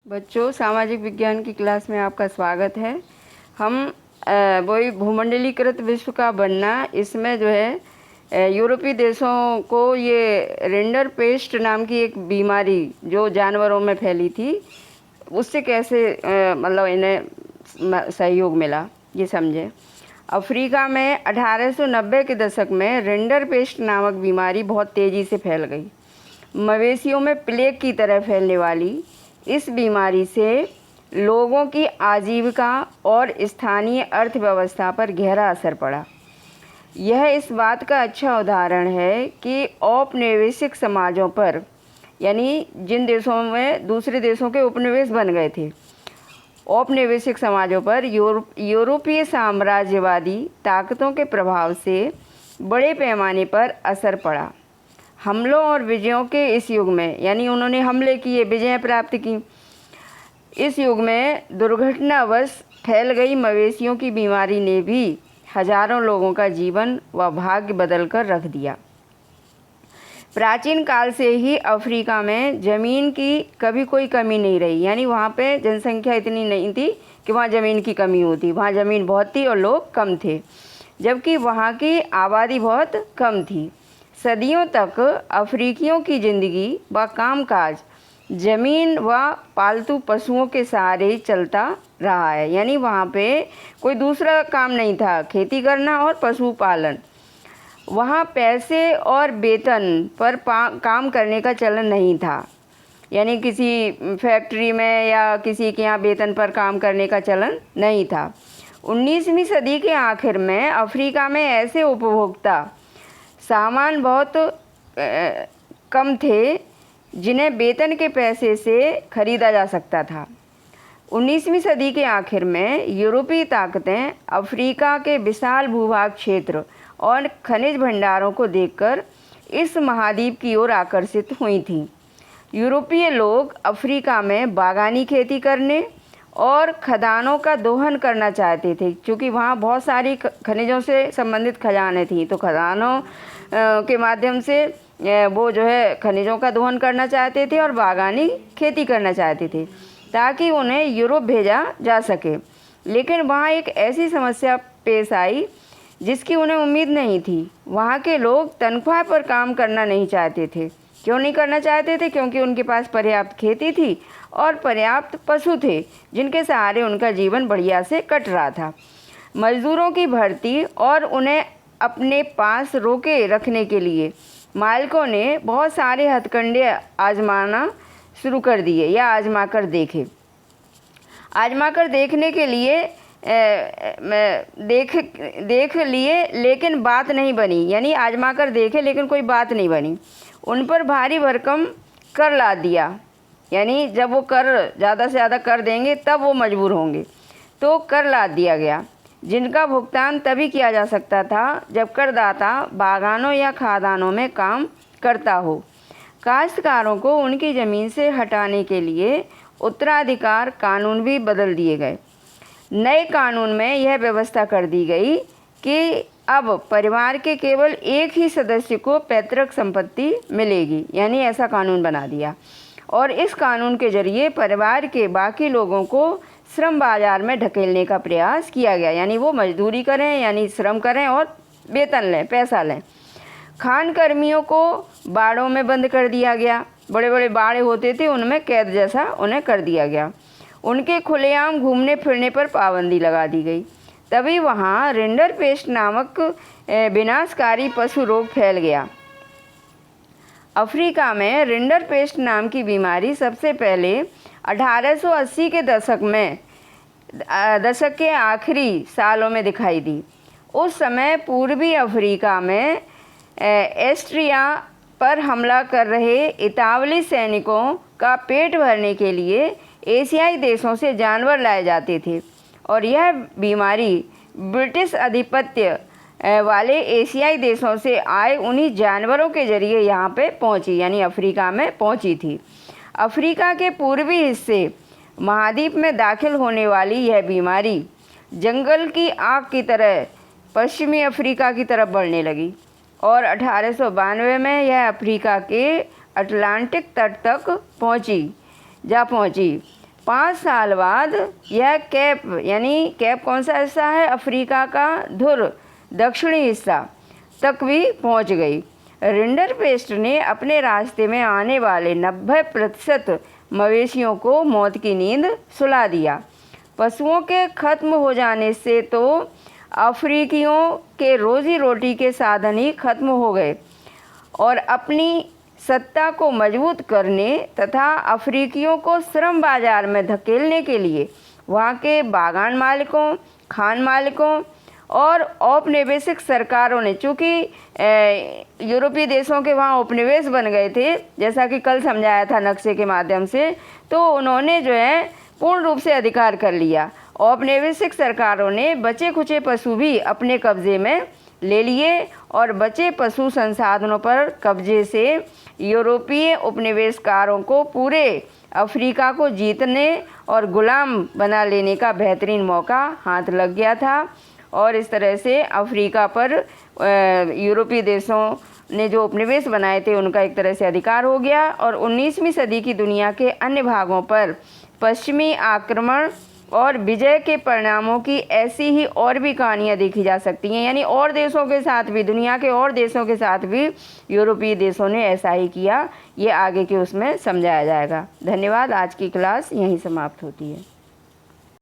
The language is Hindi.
बच्चों, सामाजिक विज्ञान की क्लास में आपका स्वागत है। हम वही भूमंडलीकृत विश्व का बनना, इसमें जो है यूरोपीय देशों को ये रिंडरपेस्ट नाम की एक बीमारी जो जानवरों में फैली थी, उससे कैसे मतलब इन्हें सहयोग मिला, ये समझें। अफ्रीका में 1890 के दशक में रिंडरपेस्ट नामक बीमारी बहुत तेज़ी से फैल गई। मवेशियों में प्लेग की तरह फैलने वाली इस बीमारी से लोगों की आजीविका और स्थानीय अर्थव्यवस्था पर गहरा असर पड़ा। यह इस बात का अच्छा उदाहरण है कि औपनिवेशिक समाजों पर, यानी जिन देशों में दूसरे देशों के उपनिवेश बन गए थे, औपनिवेशिक समाजों पर यूरोपीय साम्राज्यवादी ताकतों के प्रभाव से बड़े पैमाने पर असर पड़ा। हमलों और विजयों के इस युग में, यानी उन्होंने हमले किए, विजय प्राप्त की, इस युग में दुर्घटनावश फैल गई मवेशियों की बीमारी ने भी हजारों लोगों का जीवन व भाग्य बदल कर रख दिया। प्राचीन काल से ही अफ्रीका में ज़मीन की कभी कोई कमी नहीं रही, यानी वहाँ पे जनसंख्या इतनी नहीं थी कि वहाँ ज़मीन की कमी होती। वहाँ ज़मीन बहुत थी और लोग कम थे, जबकि वहाँ की आबादी बहुत कम थी। सदियों तक अफ्रीकियों की ज़िंदगी व कामकाज ज़मीन व पालतू पशुओं के सहारे ही चलता रहा है, यानी वहाँ पे कोई दूसरा काम नहीं था, खेती करना और पशुपालन। वहाँ पैसे और वेतन पर काम करने का चलन नहीं था, यानी किसी फैक्ट्री में या किसी के यहाँ वेतन पर काम करने का चलन नहीं था। 19वीं सदी के आखिर में अफ्रीका में ऐसे उपभोक्ता सामान बहुत कम थे जिन्हें वेतन के पैसे से खरीदा जा सकता था। 19वीं सदी के आखिर में यूरोपीय ताकतें अफ्रीका के विशाल भूभाग क्षेत्र और खनिज भंडारों को देखकर इस महाद्वीप की ओर आकर्षित हुई थीं। यूरोपीय लोग अफ्रीका में बागानी खेती करने और खदानों का दोहन करना चाहते थे, क्योंकि वहाँ बहुत सारी खनिजों से संबंधित खजानें थीं। तो खदानों के माध्यम से वो जो है खनिजों का दोहन करना चाहते थे और बागानी खेती करना चाहते थे, ताकि उन्हें यूरोप भेजा जा सके। लेकिन वहाँ एक ऐसी समस्या पेश आई जिसकी उन्हें उम्मीद नहीं थी। वहाँ के लोग तनख्वाह पर काम करना नहीं चाहते थे। क्यों नहीं करना चाहते थे? क्योंकि उनके पास पर्याप्त खेती थी और पर्याप्त पशु थे, जिनके सहारे उनका जीवन बढ़िया से कट रहा था। मजदूरों की भर्ती और उन्हें अपने पास रोके रखने के लिए मालिकों ने बहुत सारे हथकंडे आजमाना शुरू कर दिए या आजमा कर देखने के लिए देख लिए, लेकिन बात नहीं बनी। यानी आजमा कर देखे लेकिन कोई बात नहीं बनी। उन पर भारी भरकम कर लाद दिया, यानी जब वो कर ज़्यादा से ज़्यादा कर देंगे तब वो मजबूर होंगे, तो कर लाद दिया गया, जिनका भुगतान तभी किया जा सकता था जब करदाता बागानों या खादानों में काम करता हो। काश्तकारों को उनकी ज़मीन से हटाने के लिए उत्तराधिकार कानून भी बदल दिए गए। नए कानून में यह व्यवस्था कर दी गई कि अब परिवार के केवल एक ही सदस्य को पैतृक संपत्ति मिलेगी, यानी ऐसा कानून बना दिया। और इस कानून के जरिए परिवार के बाकी लोगों को श्रम बाजार में ढकेलने का प्रयास किया गया, यानी वो मजदूरी करें, यानी श्रम करें और वेतन लें, पैसा लें। खान कर्मियों को बाड़ों में बंद कर दिया गया। बड़े बड़े बाड़े होते थे, उनमें कैद जैसा उन्हें कर दिया गया। उनके खुलेआम घूमने फिरने पर पाबंदी लगा दी गई। तभी वहाँ रिंडरपेस्ट नामक विनाशकारी पशु रोग फैल गया। अफ्रीका में रिंडरपेस्ट नाम की बीमारी सबसे पहले 1880 के दशक के आखिरी सालों में दिखाई दी। उस समय पूर्वी अफ्रीका में एस्ट्रिया पर हमला कर रहे इतालवी सैनिकों का पेट भरने के लिए एशियाई देशों से जानवर लाए जाते थे, और यह बीमारी ब्रिटिश आधिपत्य वाले एशियाई देशों से आए उन्हीं जानवरों के जरिए यहाँ पे पहुँची, यानी अफ्रीका में पहुँची थी। अफ्रीका के पूर्वी हिस्से महाद्वीप में दाखिल होने वाली यह बीमारी जंगल की आग की तरह पश्चिमी अफ्रीका की तरफ बढ़ने लगी, और 1892 में यह अफ्रीका के अटलांटिक तट तक पहुँची। 5 साल बाद यह कैप, यानी कैप कौन सा हिस्सा है, अफ्रीका का धुर दक्षिणी हिस्सा तक भी पहुंच गई। रिंडरपेस्ट ने अपने रास्ते में आने वाले 90% मवेशियों को मौत की नींद सुला दिया। पशुओं के खत्म हो जाने से तो अफ्रीकियों के रोजी रोटी के साधन ही खत्म हो गए और अपनी सत्ता को मजबूत करने तथा अफ्रीकियों को श्रम बाजार में धकेलने के लिए वहाँ के बागान मालिकों, खान मालिकों और औपनिवेशिक सरकारों ने, चूँकि यूरोपीय देशों के वहाँ उपनिवेश बन गए थे, जैसा कि कल समझाया था नक्शे के माध्यम से, तो उन्होंने जो है पूर्ण रूप से अधिकार कर लिया। औपनिवेशिक सरकारों ने बचे खुचे पशु भी अपने कब्जे में ले लिए और बचे पशु संसाधनों पर कब्जे से यूरोपीय उपनिवेशकारों को पूरे अफ्रीका को जीतने और गुलाम बना लेने का बेहतरीन मौका हाथ लग गया था। और इस तरह से अफ्रीका पर यूरोपीय देशों ने जो उपनिवेश बनाए थे उनका एक तरह से अधिकार हो गया और 19वीं सदी की दुनिया के अन्य भागों पर पश्चिमी आक्रमण और विजय के परिणामों की ऐसी ही और भी कहानियाँ देखी जा सकती हैं। यानी और देशों के साथ भी, दुनिया के और देशों के साथ भी यूरोपीय देशों ने ऐसा ही किया। ये आगे के उसमें समझाया जाएगा। धन्यवाद। आज की क्लास यहीं समाप्त होती है।